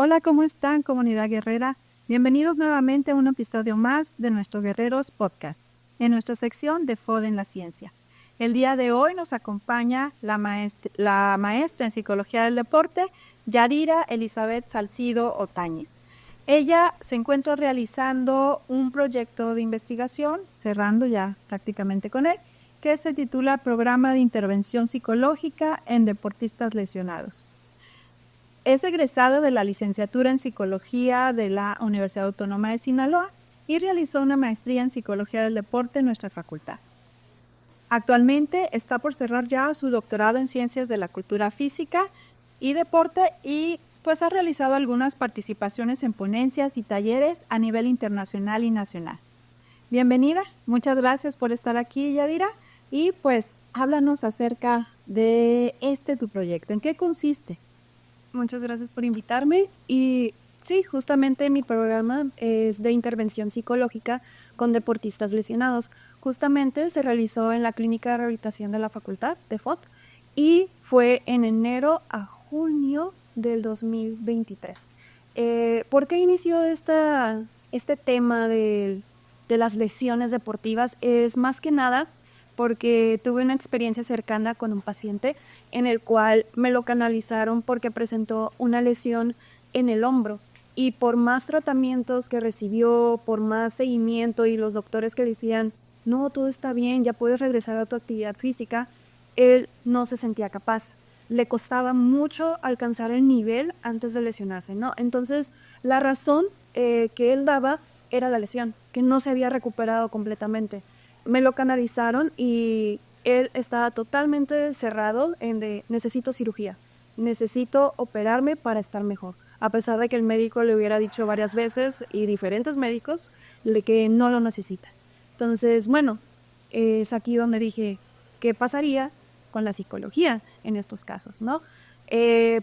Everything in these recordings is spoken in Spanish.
Hola, ¿cómo están, comunidad guerrera? Bienvenidos nuevamente a un episodio más de nuestro Guerreros Podcast, en nuestra sección de FOD en la ciencia. El día de hoy nos acompaña la maestra en Psicología del Deporte, Yadira Elizabeth Salcido Otañez. Ella se encuentra realizando un proyecto de investigación, cerrando ya prácticamente con él, que se titula Programa de Intervención Psicológica en Deportistas Lesionados. Es egresado de la licenciatura en Psicología de la Universidad Autónoma de Sinaloa y realizó una maestría en Psicología del Deporte en nuestra facultad. Actualmente está por cerrar ya su doctorado en Ciencias de la Cultura Física y Deporte y pues ha realizado algunas participaciones en ponencias y talleres a nivel internacional y nacional. Bienvenida, muchas gracias por estar aquí, Yadira, y pues háblanos acerca de tu proyecto. ¿En qué consiste? Muchas gracias por invitarme y sí, justamente mi programa es de intervención psicológica con deportistas lesionados. Justamente se realizó en la Clínica de Rehabilitación de la Facultad de FOD y fue en enero a junio del 2023. ¿Por qué inició este tema de las lesiones deportivas? Es más que nada porque tuve una experiencia cercana con un paciente en el cual me lo canalizaron porque presentó una lesión en el hombro y por más tratamientos que recibió, por más seguimiento y los doctores que le decían, no, todo está bien, ya puedes regresar a tu actividad física, él no se sentía capaz. Le costaba mucho alcanzar el nivel antes de lesionarse, ¿no? Entonces, la razón que él daba era la lesión, que no se había recuperado completamente. Me lo canalizaron y él estaba totalmente cerrado en de necesito cirugía, necesito operarme para estar mejor, a pesar de que el médico le hubiera dicho varias veces y diferentes médicos que no lo necesita. Entonces, bueno, es aquí donde dije, ¿qué pasaría con la psicología en estos casos, ¿no?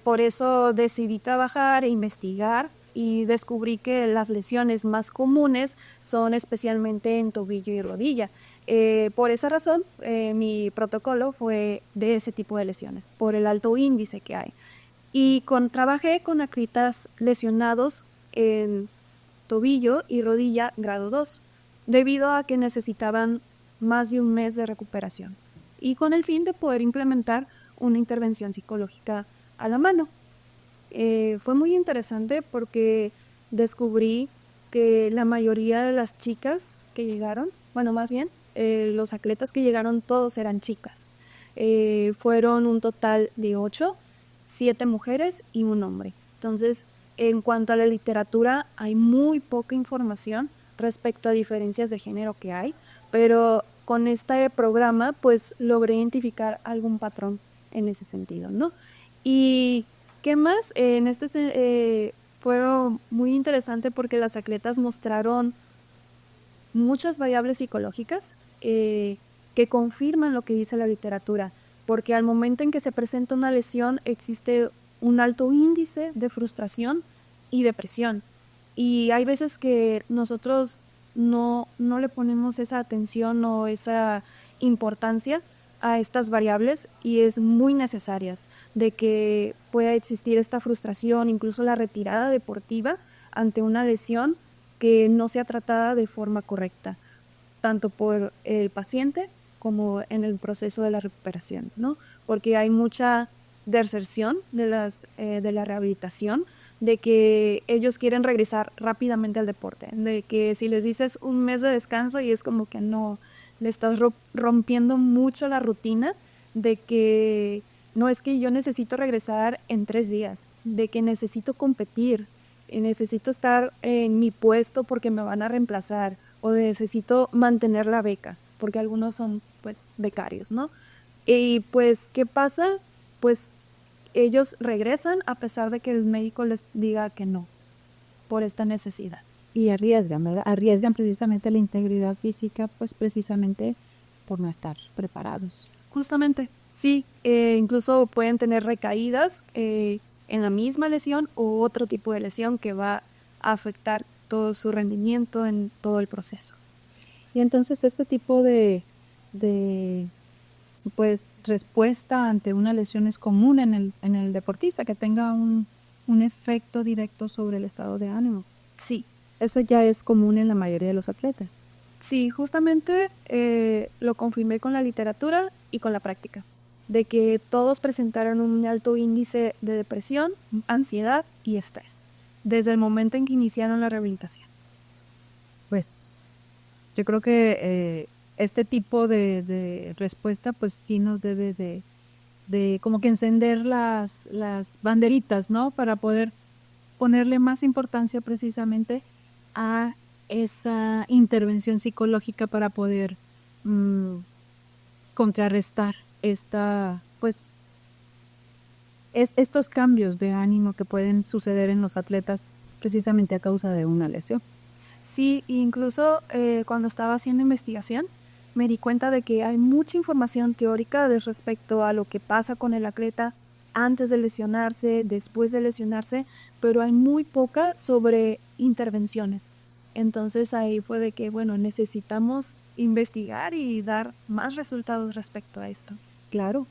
Por eso decidí trabajar e investigar y descubrí que las lesiones más comunes son especialmente en tobillo y rodilla. Por esa razón, mi protocolo fue de ese tipo de lesiones, por el alto índice que hay. Y trabajé con atletas lesionados en tobillo y rodilla grado 2, debido a que necesitaban más de un mes de recuperación y con el fin de poder implementar una intervención psicológica a la mano. Fue muy interesante porque descubrí que la mayoría de las chicas que llegaron, bueno, más bien, los atletas que llegaron todos eran chicas. Fueron un total de 8, 7 mujeres y un hombre. Entonces, en cuanto a la literatura, hay muy poca información respecto a diferencias de género que hay, pero con este programa pues logré identificar algún patrón en ese sentido, ¿no? Y ¿qué más? Fueron muy interesante porque las atletas mostraron muchas variables psicológicas que confirman lo que dice la literatura, porque al momento en que se presenta una lesión existe un alto índice de frustración y depresión. Y hay veces que nosotros no le ponemos esa atención o esa importancia a estas variables y es muy necesarias de que pueda existir esta frustración, incluso la retirada deportiva ante una lesión que no sea tratada de forma correcta, tanto por el paciente como en el proceso de la recuperación, ¿no? Porque hay mucha deserción de la rehabilitación, de que ellos quieren regresar rápidamente al deporte, de que si les dices un mes de descanso y es como que no, le estás rompiendo mucho la rutina, de que no es que yo necesito regresar en 3 días, de que necesito competir, necesito estar en mi puesto porque me van a reemplazar o necesito mantener la beca, porque algunos son pues becarios, ¿no? Y pues, ¿qué pasa? Pues ellos regresan a pesar de que el médico les diga que no, por esta necesidad. Y arriesgan, ¿verdad? Arriesgan precisamente la integridad física, pues precisamente por no estar preparados. Justamente, sí, incluso pueden tener recaídas en la misma lesión o otro tipo de lesión que va a afectar todo su rendimiento en todo el proceso. Y entonces este tipo de pues respuesta ante una lesión es común en el deportista que tenga un efecto directo sobre el estado de ánimo. Sí, Eso ya es común en la mayoría de los atletas. sí, justamente lo confirmé con la literatura y con la práctica, de que todos presentaron un alto índice de depresión, ansiedad y estrés, desde el momento en que iniciaron la rehabilitación. Pues yo creo que este tipo de respuesta pues sí nos debe de como que encender las banderitas, ¿no? Para poder ponerle más importancia precisamente a esa intervención psicológica para poder contrarrestar estos cambios de ánimo que pueden suceder en los atletas precisamente a causa de una lesión. Sí, incluso cuando estaba haciendo investigación, me di cuenta de que hay mucha información teórica respecto a lo que pasa con el atleta antes de lesionarse, después de lesionarse, pero hay muy poca sobre intervenciones. Entonces ahí fue de que, bueno, necesitamos investigar y dar más resultados respecto a esto. Claro.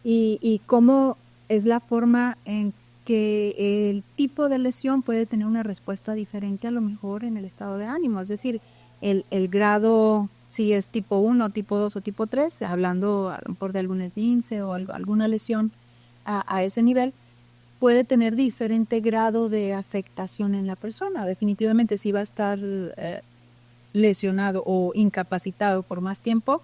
Y cómo es la forma en que el tipo de lesión puede tener una respuesta diferente a lo mejor en el estado de ánimo. Es decir, el grado, si es tipo 1, tipo 2 o tipo 3, hablando a lo mejor de algún esguince o alguna lesión a ese nivel, puede tener diferente grado de afectación en la persona. Definitivamente, si va a estar lesionado o incapacitado por más tiempo,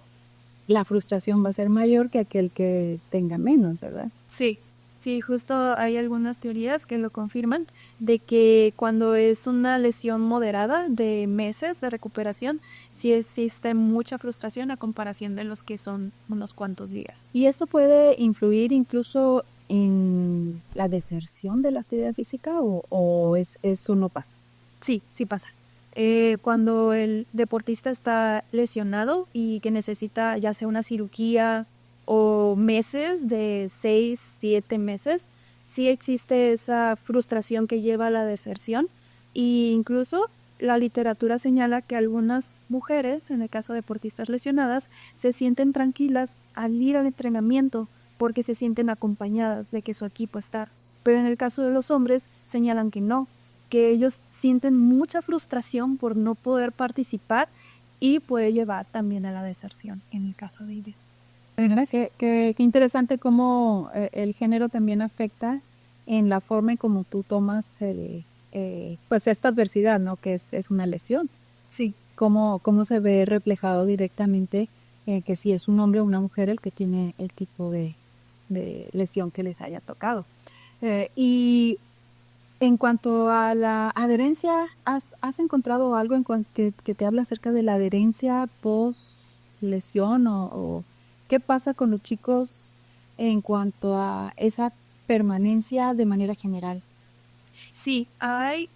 la frustración va a ser mayor que aquel que tenga menos, ¿verdad? Sí, sí, justo hay algunas teorías que lo confirman, de que cuando es una lesión moderada de meses de recuperación, sí existe mucha frustración a comparación de los que son unos cuantos días. Y esto puede influir incluso en la deserción de la actividad física o eso no pasa. Sí, sí pasa. Cuando el deportista está lesionado y que necesita ya sea una cirugía o meses de 6, 7 meses, sí existe esa frustración que lleva a la deserción, e incluso la literatura señala que algunas mujeres, en el caso de deportistas lesionadas, se sienten tranquilas al ir al entrenamiento porque se sienten acompañadas de que su equipo está. Pero en el caso de los hombres señalan que no, que ellos sienten mucha frustración por no poder participar y puede llevar también a la deserción en el caso de ellos. Qué interesante cómo el género también afecta en la forma en cómo tú tomas pues esta adversidad, ¿no? Que es una lesión. Sí. Cómo se ve reflejado directamente que si es un hombre o una mujer el que tiene el tipo de lesión que les haya tocado. Y en cuanto a la adherencia, ¿has encontrado algo que te habla acerca de la adherencia post lesión o qué pasa con los chicos en cuanto a esa permanencia de manera general? Sí, hay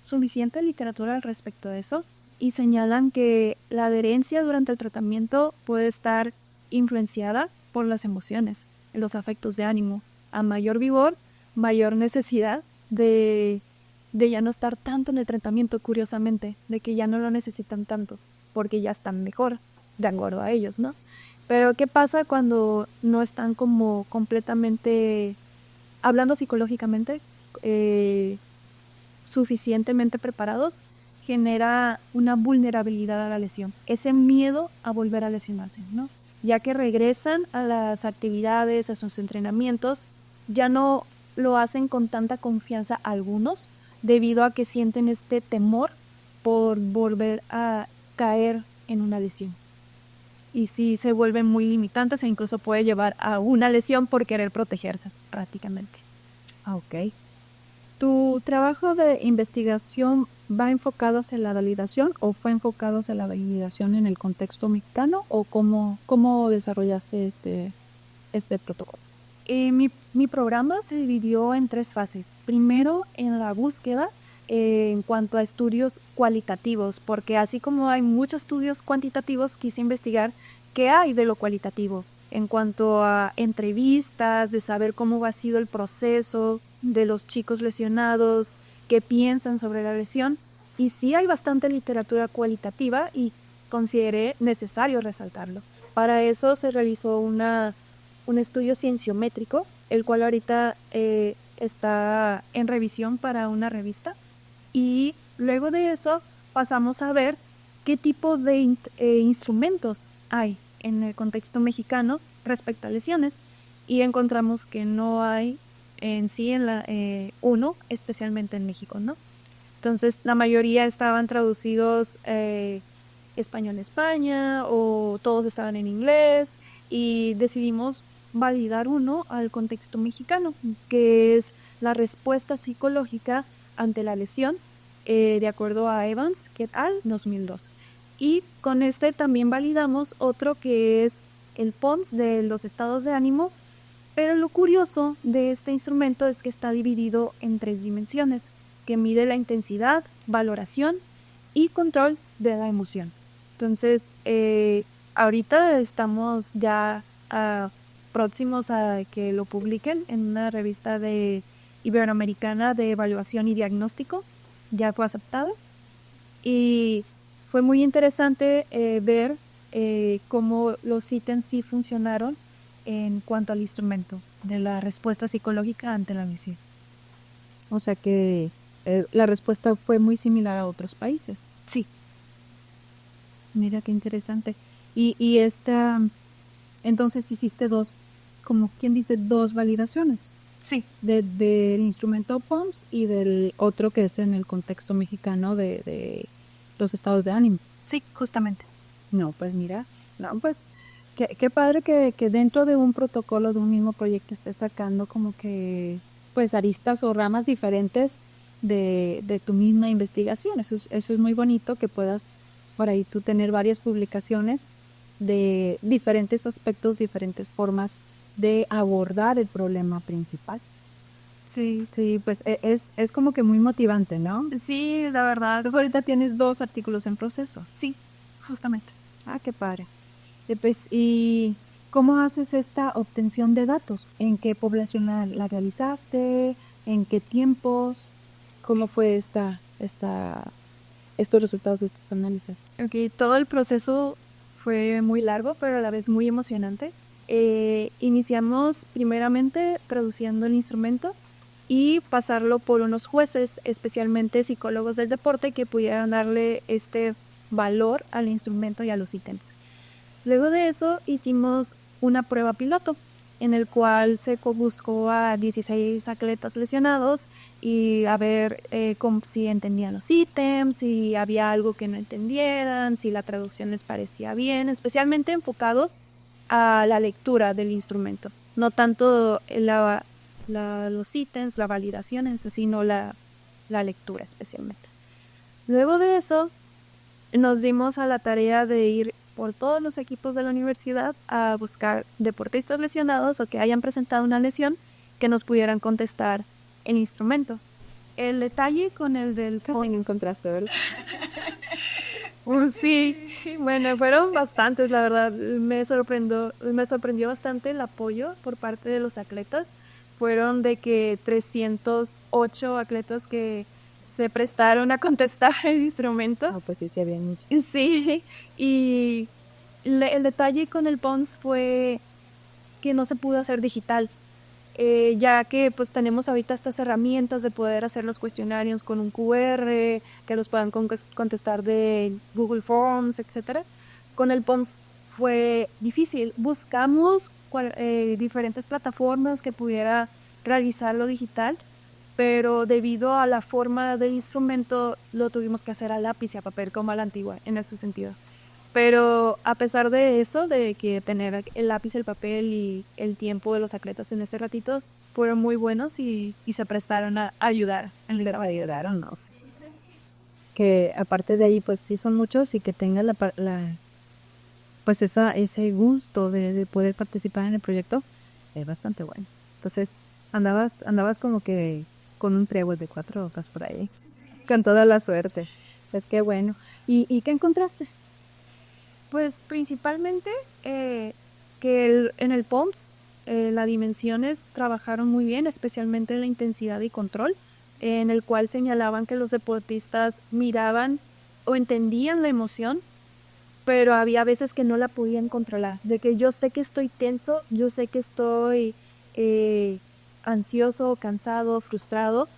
suficiente literatura al respecto de eso y señalan que la adherencia durante el tratamiento puede estar influenciada por las emociones, los afectos de ánimo. A mayor vigor, mayor necesidad de ya no estar tanto en el tratamiento, curiosamente, de que ya no lo necesitan tanto, porque ya están mejor, de acuerdo a ellos, ¿no? Pero ¿qué pasa cuando no están como completamente, hablando psicológicamente, suficientemente preparados? Genera una vulnerabilidad a la lesión, ese miedo a volver a lesionarse, ¿no? Ya que regresan a las actividades, a sus entrenamientos, ya no lo hacen con tanta confianza algunos, debido a que sienten este temor por volver a caer en una lesión. Y sí se vuelven muy limitantes e incluso puede llevar a una lesión por querer protegerse prácticamente. Ok. ¿Tu trabajo de investigación va enfocado hacia la validación o fue enfocado hacia la validación en el contexto mexicano o cómo desarrollaste este protocolo? Mi programa se dividió en 3 fases. Primero, en la búsqueda en cuanto a estudios cualitativos, porque así como hay muchos estudios cuantitativos, quise investigar qué hay de lo cualitativo en cuanto a entrevistas, de saber cómo ha sido el proceso de los chicos lesionados, qué piensan sobre la lesión. Y sí hay bastante literatura cualitativa y consideré necesario resaltarlo. Para eso se realizó un estudio cienciométrico, el cual ahorita está en revisión para una revista. Y luego de eso pasamos a ver qué tipo de instrumentos hay en el contexto mexicano respecto a lesiones, y encontramos que no hay en sí uno, especialmente en México, ¿no? Entonces la mayoría estaban traducidos español-España, o todos estaban en inglés, y decidimos validar uno al contexto mexicano, que es la respuesta psicológica ante la lesión, de acuerdo a Evans et al. 2002. Y con este también validamos otro que es el POMS de los estados de ánimo, pero lo curioso de este instrumento es que está dividido en 3 dimensiones, que mide la intensidad, valoración y control de la emoción. Entonces, ahorita estamos ya próximos a que lo publiquen en una revista iberoamericana de evaluación y diagnóstico. Ya fue aceptado y fue muy interesante ver cómo los ítems sí funcionaron en cuanto al instrumento de la respuesta psicológica ante la lesión. O sea que la respuesta fue muy similar a otros países. Sí. Mira qué interesante. Y entonces hiciste como quien dice, 2 validaciones. Sí. Del instrumento POMS y del otro que es en el contexto mexicano de los estados de ánimo. Sí, justamente. No, pues mira, pues qué padre que dentro de un protocolo de un mismo proyecto estés sacando como que pues aristas o ramas diferentes de tu misma investigación. Eso es muy bonito, que puedas por ahí tú tener varias publicaciones de diferentes aspectos, diferentes formas de abordar el problema principal. Sí. Sí, pues es como que muy motivante, ¿no? Sí, la verdad. Entonces ahorita tienes 2 artículos en proceso. Sí, justamente. Ah, qué padre. Pues, ¿y cómo haces esta obtención de datos? ¿En qué población la realizaste? ¿En qué tiempos? ¿Cómo fue estos resultados de estos análisis? Okay, todo el proceso fue muy largo, pero a la vez muy emocionante. Iniciamos primeramente traduciendo el instrumento y pasarlo por unos jueces, especialmente psicólogos del deporte, que pudieran darle este valor al instrumento y a los ítems. Luego de eso hicimos una prueba piloto, en el cual se buscó a 16 atletas lesionados y a ver si entendían los ítems, si había algo que no entendieran, si la traducción les parecía bien, especialmente enfocado a la lectura del instrumento, no tanto los ítems, la validación, sino la lectura especialmente. Luego de eso nos dimos a la tarea de ir por todos los equipos de la universidad a buscar deportistas lesionados o que hayan presentado una lesión que nos pudieran contestar el instrumento. El detalle con el del... Casi no encontraste, ¿verdad? Sí, bueno, fueron bastantes, la verdad. Me sorprendió bastante el apoyo por parte de los atletas. Fueron de que 308 atletas que se prestaron a contestar el instrumento. No, pues sí, sí había muchos. Sí, y el detalle con el POMS fue que no se pudo hacer digital, ya que pues tenemos ahorita estas herramientas de poder hacer los cuestionarios con un QR, que los puedan contestar de Google Forms, etc. Con el POMS fue difícil. Buscamos diferentes plataformas que pudiera realizarlo digital, pero debido a la forma del instrumento lo tuvimos que hacer a lápiz y a papel como a la antigua en ese sentido. Pero a pesar de eso, de que tener el lápiz, el papel y el tiempo de los atletas en ese ratito fueron muy buenos y se prestaron a ayudar en el trabajo. Ayudarnos. Que aparte de ahí, pues sí son muchos, y que tengas pues ese gusto de poder participar en el proyecto es bastante bueno. Entonces andabas como que con un trébol de 4 hojas por ahí, con toda la suerte. Es que bueno. ¿Y qué encontraste? Pues principalmente que en el POMS las dimensiones trabajaron muy bien, especialmente en la intensidad y control, en el cual señalaban que los deportistas miraban o entendían la emoción, pero había veces que no la podían controlar, de que yo sé que estoy tenso, yo sé que estoy ansioso, cansado, frustrado,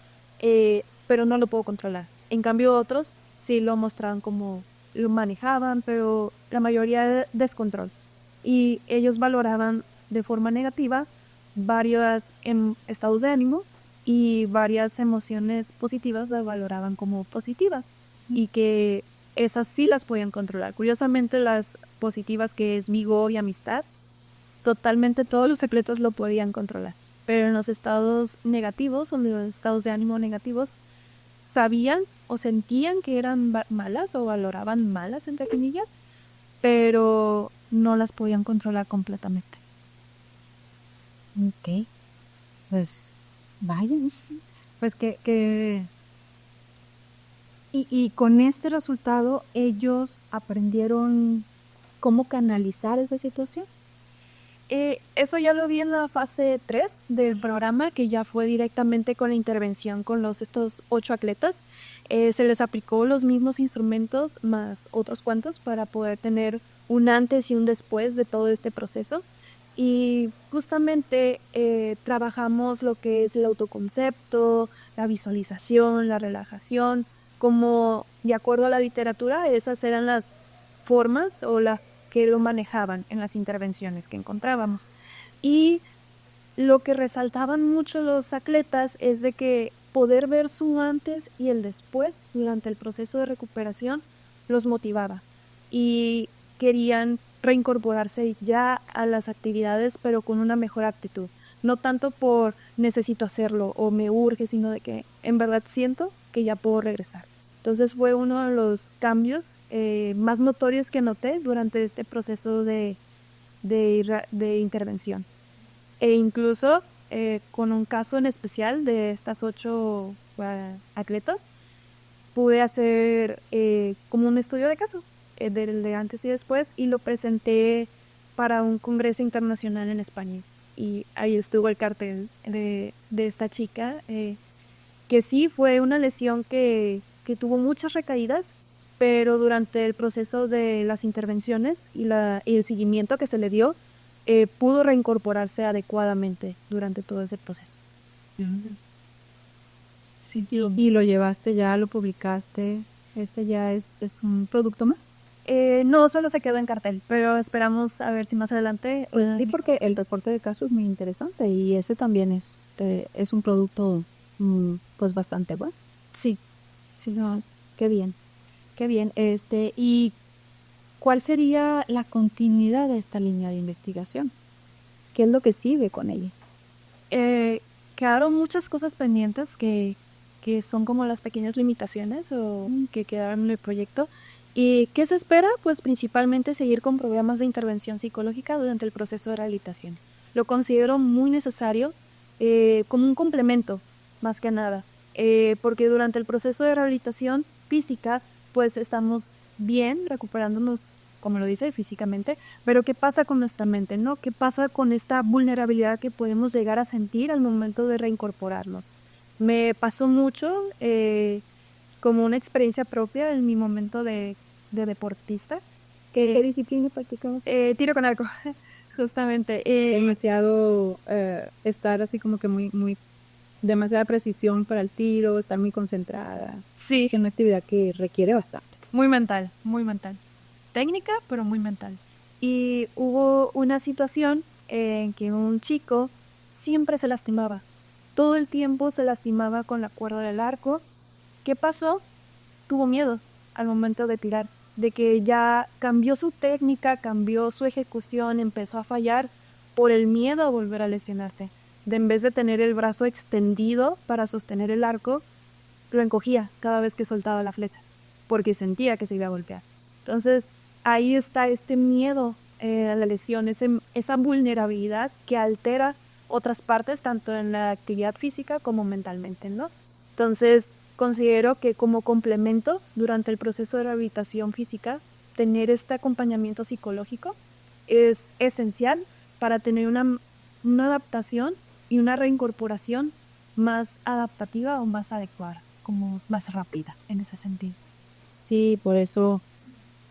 pero no lo puedo controlar. En cambio otros sí lo mostraban como lo manejaban, pero la mayoría de descontrol. Y ellos valoraban de forma negativa varios estados de ánimo y varias emociones positivas las valoraban como positivas y que esas sí las podían controlar. Curiosamente las positivas, que es vigor y amistad, totalmente todos los secretos lo podían controlar. Pero en los estados negativos o en los estados de ánimo negativos sabían o sentían que eran malas o valoraban malas, entre comillas, pero no las podían controlar completamente. Ok, pues vaya, pues que y con este resultado ellos aprendieron cómo canalizar esa situación. Eso ya lo vi en la fase 3 del programa, que ya fue directamente con la intervención con estos 8 atletas. Se les aplicó los mismos instrumentos más otros cuantos para poder tener un antes y un después de todo este proceso. Y justamente trabajamos lo que es el autoconcepto, la visualización, la relajación, como de acuerdo a la literatura, esas eran las formas o las que lo manejaban en las intervenciones que encontrábamos. Y lo que resaltaban mucho los atletas es de que poder ver su antes y el después durante el proceso de recuperación los motivaba y querían reincorporarse ya a las actividades, pero con una mejor actitud. No tanto por necesito hacerlo o me urge, sino de que en verdad siento que ya puedo regresar. Entonces fue uno de los cambios más notorios que noté durante este proceso de intervención. E incluso con un caso en especial de estas 8 atletas, pude hacer como un estudio de caso del de antes y después, y lo presenté para un congreso internacional en España. Y ahí estuvo el cartel de esta chica, que sí fue una lesión que tuvo muchas recaídas, pero durante el proceso de las intervenciones y el seguimiento que se le dio, pudo reincorporarse adecuadamente durante todo ese proceso. Entonces, sí, y lo llevaste ya, lo publicaste, ¿ese ya es un producto más? No, solo se quedó en cartel, pero esperamos a ver si más adelante... Sí, porque el reporte de caso es muy interesante y ese también es un producto pues bastante bueno. Sí. Sí, no, qué bien, qué bien. ¿Y cuál sería la continuidad de esta línea de investigación? ¿Qué es lo que sigue con ella? Quedaron muchas cosas pendientes que son como las pequeñas limitaciones o que quedaron en el proyecto. ¿Y qué se espera? Pues principalmente seguir con programas de intervención psicológica durante el proceso de rehabilitación. Lo considero muy necesario como un complemento, más que nada, porque durante el proceso de rehabilitación física, pues estamos bien, recuperándonos, como lo dice, físicamente, pero ¿qué pasa con nuestra mente, no? ¿Qué pasa con esta vulnerabilidad que podemos llegar a sentir al momento de reincorporarnos? Me pasó mucho como una experiencia propia en mi momento de deportista. ¿Qué disciplina practicamos? Tiro con arco, justamente. Demasiado estar así como que muy demasiada precisión para el tiro, estar muy concentrada. Sí. Es una actividad que requiere bastante. Muy mental, muy mental. Técnica, pero muy mental. Y hubo una situación en que un chico siempre se lastimaba. Todo el tiempo se lastimaba con la cuerda del arco. ¿Qué pasó? Tuvo miedo al momento de tirar, de que ya cambió su técnica, cambió su ejecución, empezó a fallar por el miedo a volver a lesionarse. En vez de tener el brazo extendido para sostener el arco, lo encogía cada vez que soltaba la flecha, porque sentía que se iba a golpear. Entonces, ahí está este miedo a la lesión, esa vulnerabilidad que altera otras partes, tanto en la actividad física como mentalmente, ¿no? Entonces, considero que como complemento durante el proceso de rehabilitación física, tener este acompañamiento psicológico es esencial para tener una adaptación y una reincorporación más adaptativa o más adecuada, como más rápida en ese sentido. Sí, por eso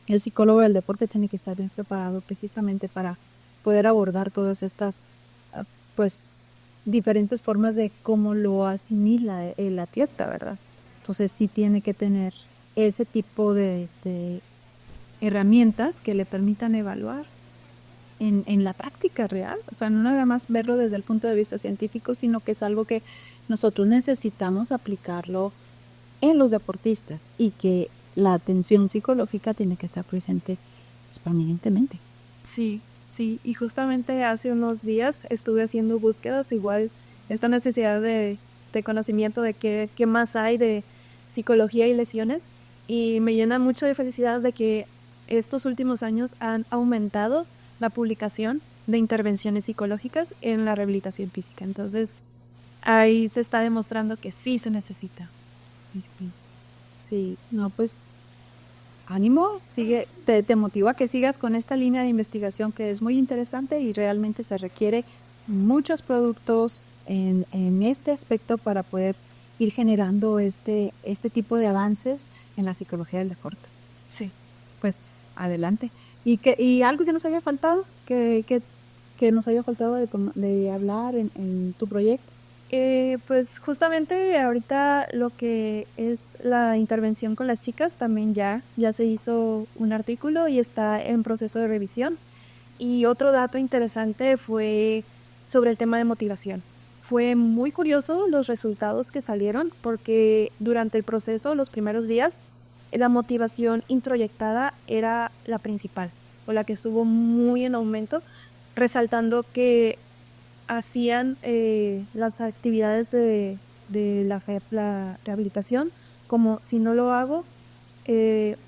el psicólogo del deporte tiene que estar bien preparado precisamente para poder abordar todas estas pues diferentes formas de cómo lo asimila el atleta, ¿verdad? Entonces sí tiene que tener ese tipo de herramientas que le permitan evaluar en la práctica real. O sea, no nada más verlo desde el punto de vista científico, sino que es algo que nosotros necesitamos aplicarlo en los deportistas y que la atención psicológica tiene que estar presente permanentemente. Sí, sí, y justamente hace unos días estuve haciendo búsquedas, igual esta necesidad de conocimiento de qué más hay de psicología y lesiones, y me llena mucho de felicidad de que estos últimos años han aumentado la publicación de intervenciones psicológicas en la rehabilitación física. Entonces, ahí se está demostrando que sí se necesita disciplina. Sí, no, pues ánimo, sigue, te motiva a que sigas con esta línea de investigación que es muy interesante y realmente se requiere muchos productos en este aspecto para poder ir generando este tipo de avances en la psicología del deporte. Sí. Pues adelante. ¿Y algo que nos haya faltado? ¿Que nos haya faltado de hablar en tu proyecto? Pues justamente ahorita lo que es la intervención con las chicas también ya se hizo un artículo y está en proceso de revisión. Y otro dato interesante fue sobre el tema de motivación. Fue muy curioso los resultados que salieron porque durante el proceso, los primeros días, la motivación introyectada era la principal o la que estuvo muy en aumento, resaltando que hacían las actividades de la rehabilitación como si no lo hago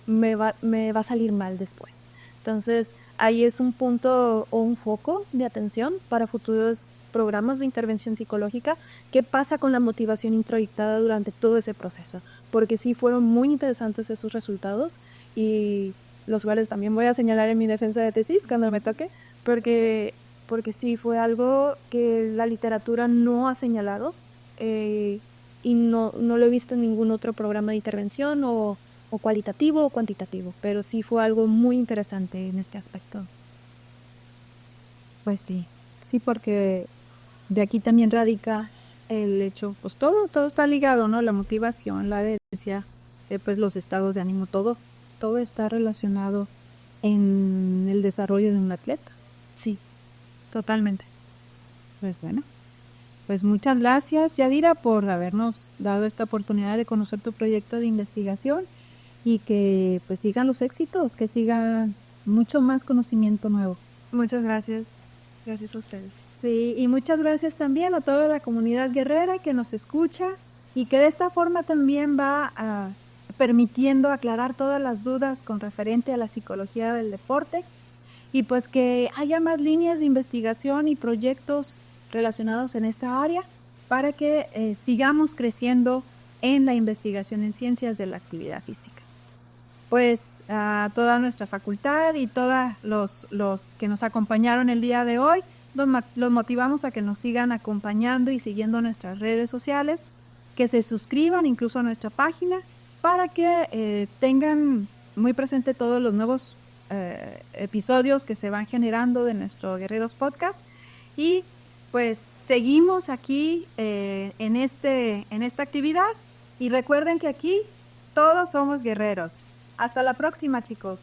me va a salir mal después. Entonces ahí es un punto o un foco de atención para futuros programas de intervención psicológica. ¿Qué pasa con la motivación introyectada durante todo ese proceso? Porque sí fueron muy interesantes esos resultados y los cuales también voy a señalar en mi defensa de tesis cuando me toque, porque sí fue algo que la literatura no ha señalado y no lo he visto en ningún otro programa de intervención o cualitativo o cuantitativo, pero sí fue algo muy interesante en este aspecto. Pues sí, porque de aquí también radica el hecho, pues todo está ligado, ¿no? La motivación, la adherencia, pues los estados de ánimo, todo está relacionado en el desarrollo de un atleta. Sí, totalmente. Pues bueno, pues muchas gracias, Yadira, por habernos dado esta oportunidad de conocer tu proyecto de investigación y que pues sigan los éxitos, que siga mucho más conocimiento nuevo. Muchas gracias. Gracias a ustedes. Sí, y muchas gracias también a toda la comunidad guerrera que nos escucha y que de esta forma también va permitiendo aclarar todas las dudas con referente a la psicología del deporte y pues que haya más líneas de investigación y proyectos relacionados en esta área para que sigamos creciendo en la investigación en ciencias de la actividad física. Pues a toda nuestra facultad y todos los que nos acompañaron el día de hoy, los motivamos a que nos sigan acompañando y siguiendo nuestras redes sociales, que se suscriban incluso a nuestra página para que tengan muy presente todos los nuevos episodios que se van generando de nuestro Guerreros Podcast. Y pues seguimos aquí en esta actividad y recuerden que aquí todos somos guerreros. Hasta la próxima, chicos.